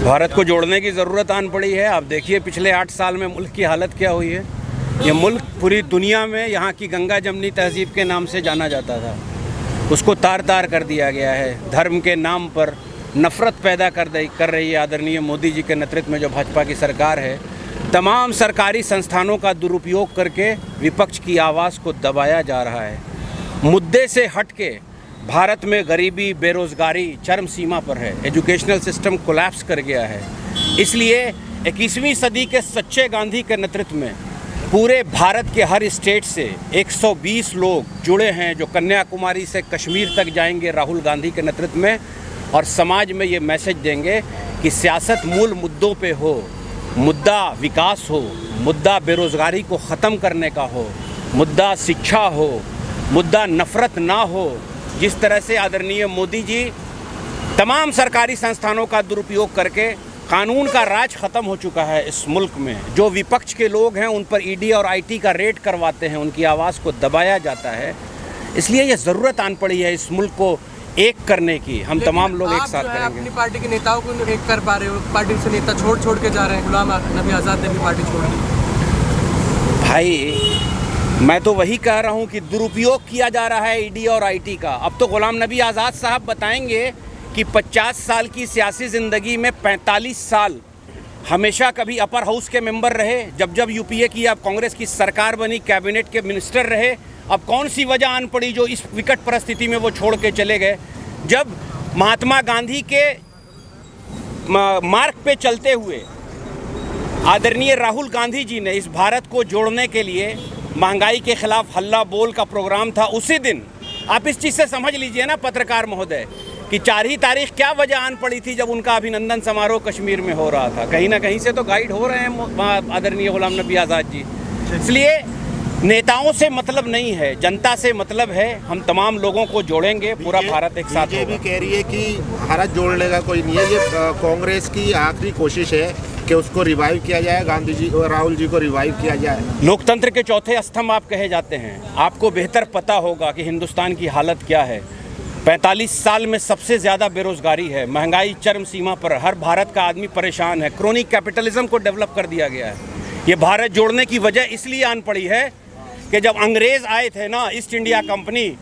भारत को जोड़ने की ज़रूरत आन पड़ी है। आप देखिए पिछले 8 साल में मुल्क की हालत क्या हुई है। ये मुल्क पूरी दुनिया में यहाँ की गंगा जमनी तहजीब के नाम से जाना जाता था, उसको तार तार कर दिया गया है। धर्म के नाम पर नफ़रत पैदा कर रही है आदरणीय मोदी जी के नेतृत्व में जो भाजपा की सरकार है। तमाम सरकारी संस्थानों का दुरुपयोग करके विपक्ष की आवाज़ को दबाया जा रहा है। मुद्दे से हट के भारत में गरीबी, बेरोज़गारी चरम सीमा पर है। एजुकेशनल सिस्टम कोलैप्स कर गया है। इसलिए 21वीं सदी के सच्चे गांधी के नेतृत्व में पूरे भारत के हर स्टेट से 120 लोग जुड़े हैं जो कन्याकुमारी से कश्मीर तक जाएंगे राहुल गांधी के नेतृत्व में, और समाज में ये मैसेज देंगे कि सियासत मूल मुद्दों पे हो। मुद्दा विकास हो, मुद्दा बेरोज़गारी को ख़त्म करने का हो, मुद्दा शिक्षा हो, मुद्दा नफ़रत ना हो। जिस तरह से आदरणीय मोदी जी तमाम सरकारी संस्थानों का दुरुपयोग करके कानून का राज ख़त्म हो चुका है इस मुल्क में। जो विपक्ष के लोग हैं उन पर ईडी और आईटी का रेड करवाते हैं, उनकी आवाज़ को दबाया जाता है। इसलिए ये ज़रूरत आन पड़ी है इस मुल्क को एक करने की। हम तमाम लोग एक साथ करेंगे। अपनी पार्टी के नेताओं को एक कर पा रहे हो, पार्टी से नेता छोड़ के जा रहे हैं। गुलाम नबी आज़ाद ने भी पार्टी छोड़ दी। भाई मैं तो वही कह रहा हूँ कि दुरुपयोग किया जा रहा है ईडी और आईटी का। अब तो गुलाम नबी आज़ाद साहब बताएंगे कि 50 साल की सियासी ज़िंदगी में 45 साल हमेशा कभी अपर हाउस के मेंबर रहे, जब यूपीए की अब कांग्रेस की सरकार बनी कैबिनेट के मिनिस्टर रहे। अब कौन सी वजह आन पड़ी जो इस विकट परिस्थिति में वो छोड़ के चले गए। जब महात्मा गांधी के मार्ग पे चलते हुए आदरणीय राहुल गांधी जी ने इस भारत को जोड़ने के लिए महंगाई के खिलाफ हल्ला बोल का प्रोग्राम था, उसी दिन आप इस चीज़ से समझ लीजिए ना पत्रकार महोदय कि 4 ही तारीख क्या वजह आन पड़ी थी जब उनका अभिनंदन समारोह कश्मीर में हो रहा था। कहीं ना कहीं से तो गाइड हो रहे हैं आदरणीय गुलाम नबी आज़ाद जी। इसलिए नेताओं से मतलब नहीं है, जनता से मतलब है। हम तमाम लोगों को जोड़ेंगे, पूरा भारत एक साथ होगा। बीजेपी कह रही है कि भारत जोड़ने का कोई नहीं है, ये कांग्रेस की आखिरी कोशिश है कि उसको रिवाइव किया जाए, गांधी जी और राहुल जी को रिवाइव किया जाए। लोकतंत्र के चौथे स्तंभ आप कहे जाते हैं। आपको बेहतर पता होगा कि हिंदुस्तान की हालत क्या है। 45 साल में सबसे ज़्यादा बेरोज़गारी है, महंगाई चरम सीमा पर, हर भारत का आदमी परेशान है। क्रोनिक कैपिटलिज्म को डेवलप कर दिया गया है। ये भारत जोड़ने की वजह इसलिए आन पड़ी है कि जब अंग्रेज़ आए थे ना, ईस्ट इंडिया कंपनी,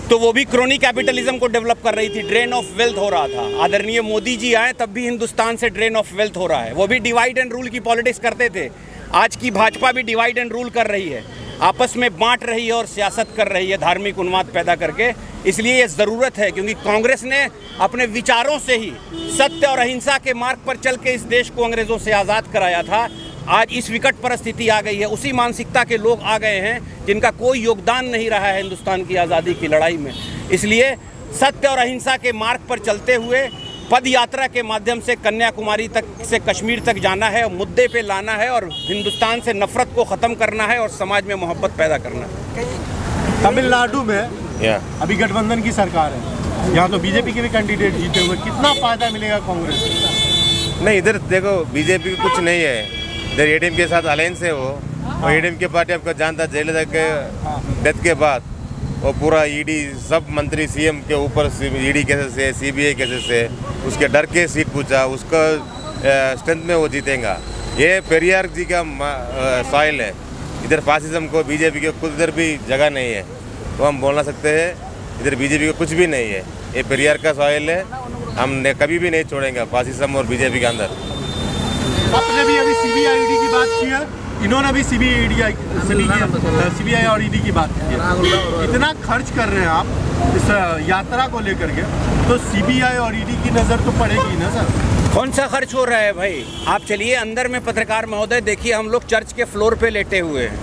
तो वो भी क्रोनी कैपिटलिज्म को डेवलप कर रही थी, ड्रेन ऑफ वेल्थ हो रहा था। आदरणीय मोदी जी आए तब भी हिंदुस्तान से ड्रेन ऑफ वेल्थ हो रहा है। वो भी डिवाइड एंड रूल की पॉलिटिक्स करते थे। आज की भाजपा भी डिवाइड एंड रूल कर रही है, आपस में बांट रही है और सियासत कर रही है धार्मिक उन्माद पैदा करके। इसलिए ये ज़रूरत है, क्योंकि कांग्रेस ने अपने विचारों से ही सत्य और अहिंसा के मार्ग पर चल के इस देश को अंग्रेज़ों से आज़ाद कराया था। आज इस विकट परिस्थिति आ गई है, उसी मानसिकता के लोग आ गए हैं जिनका कोई योगदान नहीं रहा है हिंदुस्तान की आज़ादी की लड़ाई में। इसलिए सत्य और अहिंसा के मार्ग पर चलते हुए पद यात्रा के माध्यम से कन्याकुमारी तक से कश्मीर तक जाना है, मुद्दे पे लाना है और हिंदुस्तान से नफरत को ख़त्म करना है और समाज में मोहब्बत पैदा करना है। तमिलनाडु में अभी गठबंधन की सरकार है, यहाँ तो बीजेपी के भी कैंडिडेट जीते हुए, कितना फायदा मिलेगा कांग्रेस को? नहीं, इधर देखो बीजेपी को कुछ नहीं है। इधर एडीएम के साथ अलायंस है वो, और एडीएम की पार्टी आपको जानता, जयललिता के डेथ के बाद वो पूरा ईडी सब मंत्री सीएम के ऊपर ईडी केसेस से, सीबीआई केसेस से, उसके डर के सीट पूछा, उसका स्ट्रेंथ में वो जीतेगा। ये पेरियार जी का सॉइल है। इधर फासिज्म को बीजेपी के खुद इधर भी जगह नहीं है, तो हम बोलना सकते हैं इधर बीजेपी को कुछ भी नहीं है। ये पेरियार का सॉइल है, हम कभी भी नहीं छोड़ेंगे फासिज्म और बीजेपी के अंदर। आपने भी अभी सीबीआई की बात की है, इन्होंने भी सीबीआई और ईडी की बात की है। इतना खर्च कर रहे हैं आप इस यात्रा को लेकर के, तो सीबीआई और ईडी की नज़र तो पड़ेगी ना सर। कौन सा खर्च हो रहा है भाई? आप चलिए अंदर में पत्रकार महोदय, देखिए हम लोग चर्च के फ्लोर पे लेटे हुए हैं।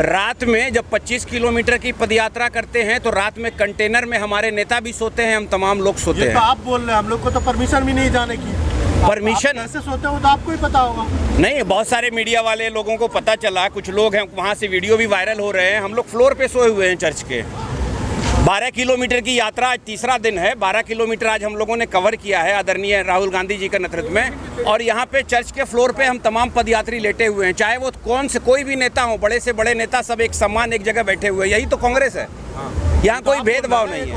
रात में जब 25 किलोमीटर की पदयात्रा करते हैं तो रात में कंटेनर में हमारे नेता भी सोते हैं, हम तमाम लोग सोते हैं। तो आप बोल रहे हैं, हम लोग को तो परमिशन भी नहीं जाने की। परमिशन कैसे सोते हो तो आपको ही पता होगा। नहीं, बहुत सारे मीडिया वाले लोगों को पता चला, कुछ लोग हैं वहाँ से वीडियो भी वायरल हो रहे हैं। हम लोग फ्लोर पे सोए हुए हैं चर्च के। 12 किलोमीटर की यात्रा, आज तीसरा दिन है। 12 किलोमीटर आज हम लोगों ने कवर किया है आदरणीय राहुल गांधी जी के नेतृत्व में, और यहाँ पे चर्च के फ्लोर पे हम तमाम पदयात्री लेटे हुए हैं। चाहे वो कोई भी नेता हो, बड़े से बड़े नेता, सब एक समान एक जगह बैठे हुए हैं। यही तो कांग्रेस है। यहाँ कोई भेदभाव नहीं है,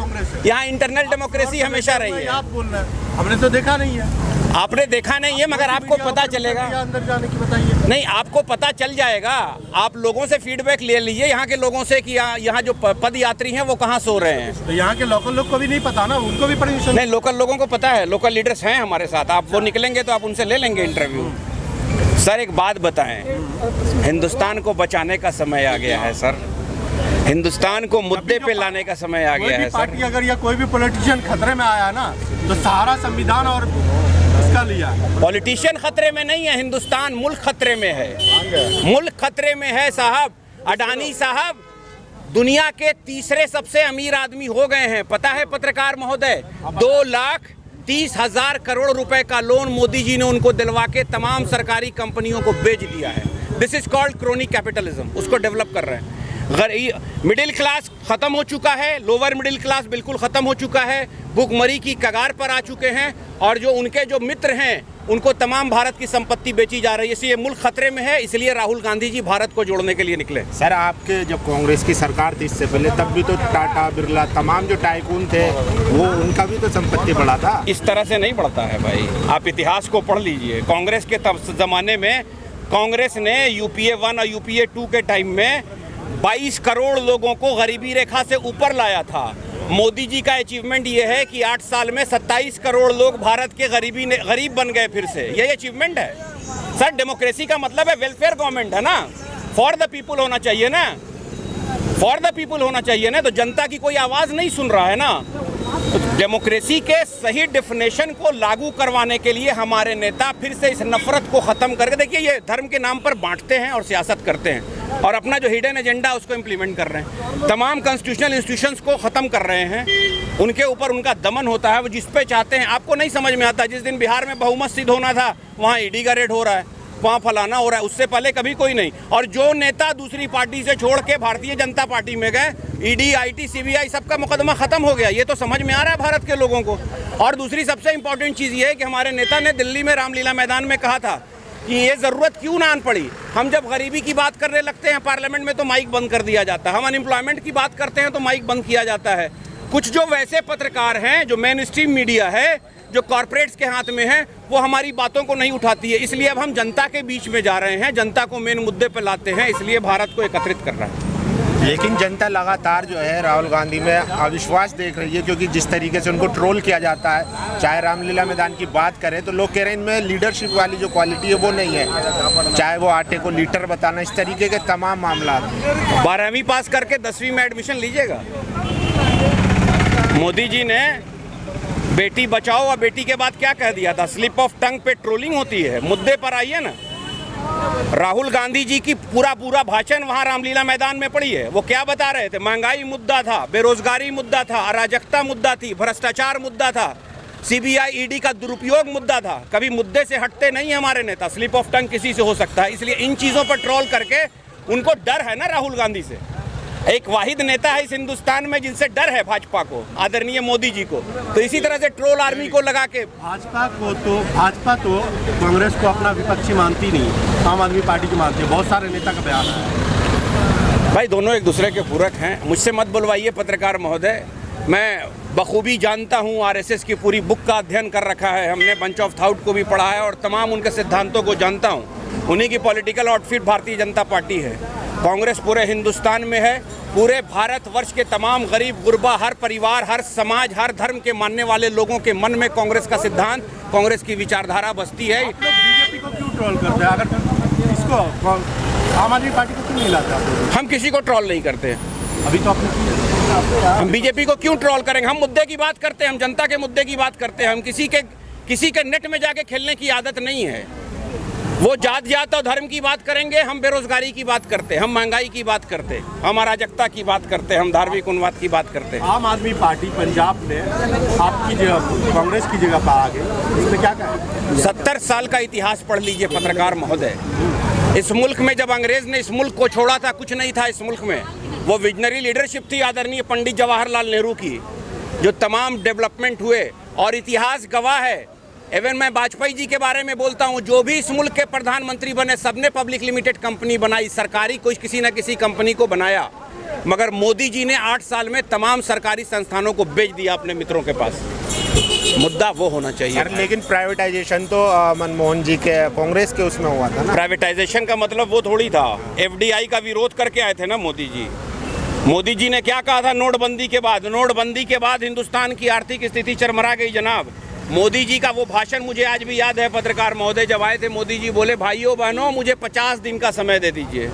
यहाँ इंटरनल डेमोक्रेसी हमेशा रही है। आप बोल रहे हैं, हमने तो देखा नहीं है। आपने देखा नहीं है, मगर आपको पता चलेगा। अंदर जाने की बताइए। नहीं, आपको पता चल जाएगा। आप लोगों से फीडबैक ले लीजिए, यहाँ के लोगों से कि यहाँ जो पद यात्री हैं वो कहाँ सो रहे हैं। तो यहाँ के लोकल लोग को भी नहीं पता ना, उनको भी परमिशन नहीं, लोकल लोगों को पता है, लोकल लीडर्स हैं हमारे साथ। आप वो निकलेंगे तो आप उनसे ले लेंगे इंटरव्यू। सर एक बात बताएं, हिंदुस्तान को बचाने का समय आ गया है सर, हिंदुस्तान को मुद्दे पे लाने का समय आ गया है सर। पार्टी अगर या कोई भी पॉलिटिशियन खतरे में आया ना तो सारा संविधान और इसका लिया। पॉलिटिशियन खतरे में नहीं है, हिंदुस्तान मुल्क खतरे में है, मुल्क खतरे में है साहब। अडानी साहब दुनिया के तीसरे सबसे अमीर आदमी हो गए हैं, पता है पत्रकार महोदय? 2,30,000 करोड़ रुपए का लोन मोदी जी ने उनको दिलवा के तमाम सरकारी कंपनियों को बेच दिया है। This is called crony capitalism, उसको डेवलप कर रहे हैं। मिडिल क्लास खत्म हो चुका है, लोअर मिडिल क्लास बिल्कुल खत्म हो चुका है, भूखमरी की कगार पर आ चुके हैं, और जो उनके जो मित्र हैं उनको तमाम भारत की संपत्ति बेची जा रही है। इसलिए मुल्क खतरे में है, इसलिए राहुल गांधी जी भारत को जोड़ने के लिए निकले। सर आपके जब कांग्रेस की सरकार थी इससे पहले, तब भी तो टाटा बिरला तमाम जो टाइकून थे वो उनका भी तो संपत्ति बढ़ा था। इस तरह से नहीं बढ़ता है भाई, आप इतिहास को पढ़ लीजिए। कांग्रेस के ज़माने में कांग्रेस ने UPA 1 और UPA 2 के टाइम में 22 करोड़ लोगों को गरीबी रेखा से ऊपर लाया था। मोदी जी का अचीवमेंट ये है कि 8 साल में 27 करोड़ लोग भारत के गरीब बन गए फिर से। यही अचीवमेंट है सर। डेमोक्रेसी का मतलब है वेलफेयर गवर्नमेंट है ना, फॉर द पीपुल होना चाहिए ना, फॉर द पीपुल होना चाहिए ना। तो जनता की कोई आवाज़ नहीं सुन रहा है ना। तो डेमोक्रेसी के सही डेफिनेशन को लागू करवाने के लिए हमारे नेता फिर से इस नफरत को ख़त्म करके, देखिए ये धर्म के नाम पर बांटते हैं और सियासत करते हैं और अपना जो हिडन एजेंडा उसको इम्प्लीमेंट कर रहे हैं। तमाम कॉन्स्टिट्यूशनल इंस्टीट्यूशंस को ख़त्म कर रहे हैं, उनके ऊपर उनका दमन होता है, वो जिस पे चाहते हैं। आपको नहीं समझ में आता, जिस दिन बिहार में बहुमत सिद्ध होना था वहाँ ईडी का रेड हो रहा है, वहाँ फलाना हो रहा है, उससे पहले कभी कोई नहीं। और जो नेता दूसरी पार्टी से छोड़ के भारतीय जनता पार्टी में गए, ईडी, IT, CBI सबका मुकदमा खत्म हो गया। ये तो समझ में आ रहा है भारत के लोगों को। और दूसरी सबसे इंपॉर्टेंट चीज़ ये है कि हमारे नेता ने दिल्ली में रामलीला मैदान में कहा था कि ये ज़रूरत क्यों ना आन पड़ी। हम जब गरीबी की बात करने लगते हैं पार्लियामेंट में तो माइक बंद कर दिया जाता है, हम अनएम्प्लॉयमेंट की बात करते हैं तो माइक बंद किया जाता है। कुछ जो वैसे पत्रकार हैं, जो मेन स्ट्रीम मीडिया है, जो कॉर्पोरेट्स के हाथ में है, वो हमारी बातों को नहीं उठाती है। इसलिए अब हम जनता के बीच में जा रहे हैं, जनता को मेन मुद्दे पर लाते हैं, इसलिए भारत को एकत्रित कर रहा है। लेकिन जनता लगातार जो है राहुल गांधी में अविश्वास देख रही है, क्योंकि जिस तरीके से उनको ट्रोल किया जाता है, चाहे रामलीला मैदान की बात करें तो लोग कह रहे हैं इनमें लीडरशिप वाली जो क्वालिटी है वो नहीं है, चाहे वो आटे को लीटर बताना, इस तरीके के तमाम मामला। 12वीं पास करके 10वीं में एडमिशन लीजिएगा। मोदी जी ने बेटी बचाओ और बेटी के बाद क्या कह दिया था? स्लिप ऑफ टंग पे ट्रोलिंग होती है, मुद्दे पर आइए ना। राहुल गांधी जी की पूरा भाषण वहां रामलीला मैदान में पड़ी है। वो क्या बता रहे थे? महंगाई मुद्दा था, बेरोजगारी मुद्दा था, अराजकता मुद्दा थी, भ्रष्टाचार मुद्दा था, CBI ED का दुरुपयोग मुद्दा था। कभी मुद्दे से हटते नहीं हमारे नेता। स्लिप ऑफ टंग किसी से हो सकता है, इसलिए इन चीज़ों पर ट्रोल करके उनको डर है ना राहुल गांधी से। एक वाहिद नेता है इस हिंदुस्तान में जिनसे डर है भाजपा को, आदरणीय मोदी जी को। तो इसी तरह से ट्रोल आर्मी को लगा के भाजपा तो कांग्रेस को अपना विपक्षी मानती नहीं, आम आदमी पार्टी की मानती है। बहुत सारे नेता का बयान है। भाई दोनों एक दूसरे के पूरक हैं, मुझसे मत बुलवाइए पत्रकार महोदय। मैं बखूबी जानता हूँ, RSS की पूरी बुक का अध्ययन कर रखा है हमने, बंच ऑफ थाउट को भी पढ़ा है और तमाम उनके सिद्धांतों को जानता हूँ। उन्हीं की political outfit Bharatiya Janata party है। कांग्रेस पूरे हिंदुस्तान में है, पूरे भारतवर्ष के तमाम गरीब गुरबा, हर परिवार, हर समाज, हर धर्म के मानने वाले लोगों के मन में कांग्रेस का सिद्धांत, कांग्रेस की विचारधारा बसती है। आप लोग बीजेपी को क्यों ट्रोल करते हैं? अगर इसको आम आदमी पार्टी को क्यों नहीं लाता? हम किसी को ट्रोल नहीं करते। अभी तो आपने हम बीजेपी को क्यों ट्रोल करेंगे? हम मुद्दे की बात करते हैं, हम जनता के मुद्दे की बात करते हैं। हम किसी के नेट में जाके खेलने की आदत नहीं है। वो जात और धर्म की बात करेंगे, हम बेरोजगारी की बात करते हैं, हम महंगाई की बात करते हैं, हम अराजकता की बात करते हैं, हम धार्मिक उन्माद की बात करते हैं। आम आदमी पार्टी पंजाब में आपकी जगह कांग्रेस की जगह पर आ गई, इसमें क्या कहें? 70 साल का इतिहास पढ़ लीजिए पत्रकार महोदय। इस मुल्क में जब अंग्रेज ने इस मुल्क को छोड़ा था, कुछ नहीं था इस मुल्क में। वो विजनरी लीडरशिप थी आदरणीय पंडित जवाहरलाल नेहरू की, जो तमाम डेवलपमेंट हुए, और इतिहास गवाह है। इवन मैं वाजपेयी जी के बारे में बोलता हूँ, जो भी इस मुल्क के प्रधानमंत्री बने सबने पब्लिक लिमिटेड कंपनी बनाई, सरकारी कोई किसी न किसी कंपनी को बनाया। मगर मोदी जी ने 8 साल में तमाम सरकारी संस्थानों को बेच दिया अपने मित्रों के पास। मुद्दा वो होना चाहिए। सर लेकिन प्राइवेटाइजेशन तो मनमोहन जी के कांग्रेस के उसमें हुआ था ना। प्राइवेटाइजेशन का मतलब वो थोड़ी था। एफडीआई का विरोध करके आए थे ना मोदी जी। मोदी जी ने क्या कहा था नोटबंदी के बाद? नोटबंदी के बाद हिंदुस्तान की आर्थिक स्थिति चरमरा गई जनाब। मोदी जी का वो भाषण मुझे आज भी याद है। पत्रकार महोदय जब आए थे, मोदी जी बोले, भाइयों बहनों मुझे 50 दिन का समय दे दीजिए।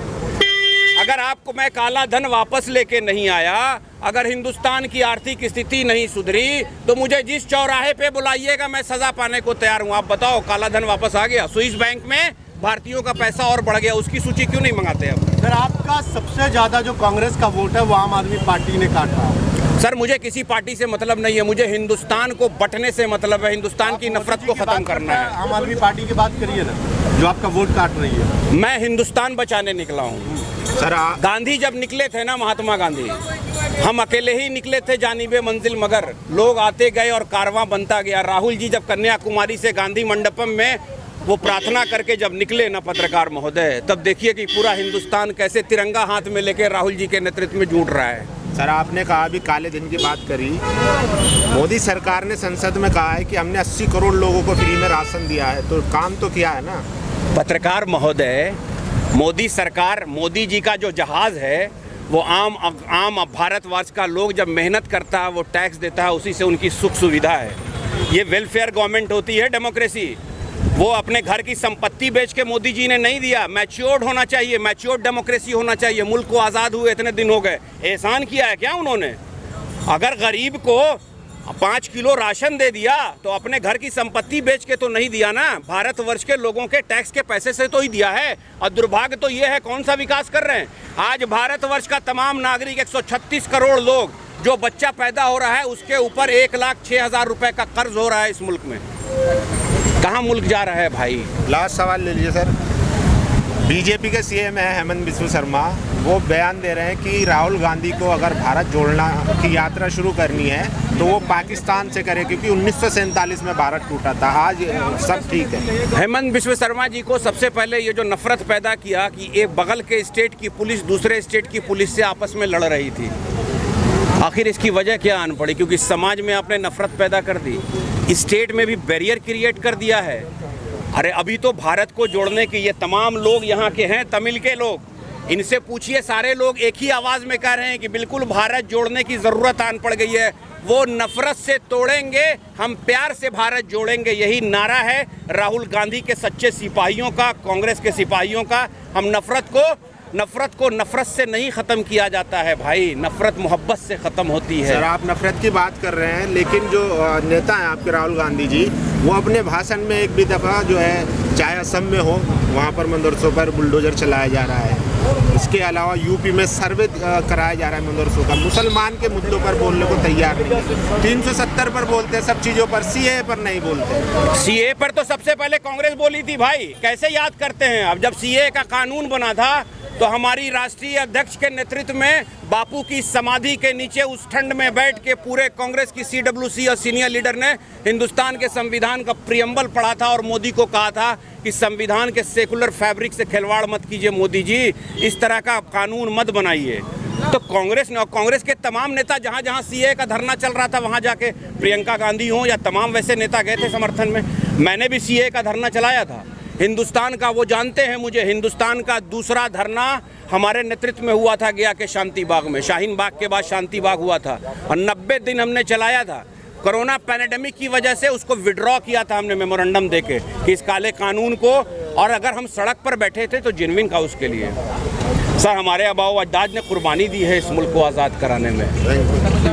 अगर आपको मैं काला धन वापस लेके नहीं आया, अगर हिंदुस्तान की आर्थिक स्थिति नहीं सुधरी, तो मुझे जिस चौराहे पे बुलाइएगा मैं सजा पाने को तैयार हूँ। आप बताओ, काला धन वापस आ गया? स्विस बैंक में भारतीयों का पैसा और बढ़ गया, उसकी सूची क्यों नहीं मंगाते अब? सर आपका सबसे ज़्यादा जो कांग्रेस का वोट है वो आम आदमी पार्टी ने काटा। सर मुझे किसी पार्टी से मतलब नहीं है, मुझे हिंदुस्तान को बंटने से मतलब है। हिंदुस्तान की नफरत को खत्म करना है। आम आदमी पार्टी की बात करिए ना, जो आपका वोट काट रही है। मैं हिंदुस्तान बचाने निकला हूँ। सर गांधी जब निकले थे ना, महात्मा गांधी, हम अकेले ही निकले थे जानिबे मंजिल, मगर लोग आते गए और कारवां बनता गया। राहुल जी जब कन्याकुमारी से गांधी मंडपम में वो प्रार्थना करके जब निकले ना पत्रकार महोदय, तब देखिए कि पूरा हिंदुस्तान कैसे तिरंगा हाथ में लेके राहुल जी के नेतृत्व में जुट रहा है। सर आपने कहा अभी काले दिन की बात करी। मोदी सरकार ने संसद में कहा है कि हमने 80 करोड़ लोगों को फ्री में राशन दिया है, तो काम तो किया है ना। पत्रकार महोदय, मोदी सरकार, मोदी जी का जो जहाज़ है वो आम भारतवर्ष का लोग जब मेहनत करता है, वो टैक्स देता है, उसी से उनकी सुख सुविधा है। ये वेलफेयर गवर्नमेंट होती है, डेमोक्रेसी। वो अपने घर की संपत्ति बेच के मोदी जी ने नहीं दिया। मैच्योर्ड होना चाहिए, मैच्योर्ड डेमोक्रेसी होना चाहिए। मुल्क को आज़ाद हुए इतने दिन हो गए, एहसान किया है क्या उन्होंने? अगर गरीब को 5 किलो राशन दे दिया तो अपने घर की संपत्ति बेच के तो नहीं दिया ना, भारतवर्ष के लोगों के टैक्स के पैसे से तो ही दिया है। और दुर्भाग्य तो ये है, कौन सा विकास कर रहे हैं? आज भारतवर्ष का तमाम नागरिक, 136 करोड़ लोग, जो बच्चा पैदा हो रहा है उसके ऊपर 1,06,000 रुपए का कर्ज हो रहा है इस मुल्क में। कहाँ मुल्क जा रहा है भाई? लास्ट सवाल ले लीजिए सर। बीजेपी के सीएम है हेमंत बिस्वा शर्मा, वो बयान दे रहे हैं कि राहुल गांधी को अगर भारत जोड़ना की यात्रा शुरू करनी है तो वो पाकिस्तान से करे, क्योंकि 1947 में भारत टूटा था। आज सब ठीक है। हेमंत बिस्वा शर्मा जी को सबसे पहले ये जो नफरत पैदा किया कि एक बगल के स्टेट की पुलिस दूसरे स्टेट की पुलिस से आपस में लड़ रही थी, आखिर इसकी वजह क्या आन पड़ी? क्योंकि समाज में आपने नफरत पैदा कर दी, स्टेट में भी बैरियर क्रिएट कर दिया है। अरे अभी तो भारत को जोड़ने के ये तमाम लोग यहाँ के हैं, तमिल के लोग, इनसे पूछिए, सारे लोग एक ही आवाज़ में कह रहे हैं कि बिल्कुल भारत जोड़ने की ज़रूरत आन पड़ गई है। वो नफरत से तोड़ेंगे, हम प्यार से भारत जोड़ेंगे, यही नारा है राहुल गांधी के सच्चे सिपाहियों का, कांग्रेस के सिपाहियों का। हम नफरत को नफरत से नहीं ख़त्म किया जाता है भाई, नफरत मोहब्बत से ख़त्म होती है। सर आप नफरत की बात कर रहे हैं, लेकिन जो नेता हैं आपके राहुल गांधी जी, वो अपने भाषण में एक भी दफ़ा जो है, चाहे असम में हो वहाँ पर मदरसों पर बुलडोजर चलाया जा रहा है, इसके अलावा यूपी में सर्वे कराया जा रहा है मदरसों का, मुसलमान के मुद्दों पर बोलने को तैयार नहीं है। 370 पर बोलते हैं सब चीज़ों पर, सीए पर नहीं बोलते। सीए पर तो सबसे पहले कांग्रेस बोली थी भाई, कैसे याद करते हैं? अब जब सीए का कानून बना था तो हमारी राष्ट्रीय अध्यक्ष के नेतृत्व में बापू की समाधि के नीचे उस ठंड में बैठ के पूरे कांग्रेस की CWC और सीनियर लीडर ने हिंदुस्तान के संविधान का प्रियम्बल पढ़ा था और मोदी को कहा था कि संविधान के सेकुलर फैब्रिक से खिलवाड़ मत कीजिए मोदी जी, इस तरह का कानून मत बनाइए। तो कांग्रेस ने और कांग्रेस के तमाम नेता जहाँ जहाँ सीए का धरना चल रहा था वहाँ जाके, प्रियंका गांधी हो या तमाम वैसे नेता गए थे समर्थन में। मैंने भी सीए का धरना चलाया था। हिंदुस्तान का, वो जानते हैं मुझे, हिंदुस्तान का दूसरा धरना हमारे नेतृत्व में हुआ था गया के शांति बाग में। शाहीन बाग के बाद शांति बाग हुआ था और 90 दिन हमने चलाया था। कोरोना पैंडेमिक की वजह से उसको विड्रॉ किया था हमने मेमोरेंडम देके कि इस काले कानून को, और अगर हम सड़क पर बैठे थे तो जेन्युइन का उसके लिए। सर हमारे आबाओ अजदाद ने कुर्बानी दी है इस मुल्क को आज़ाद कराने में।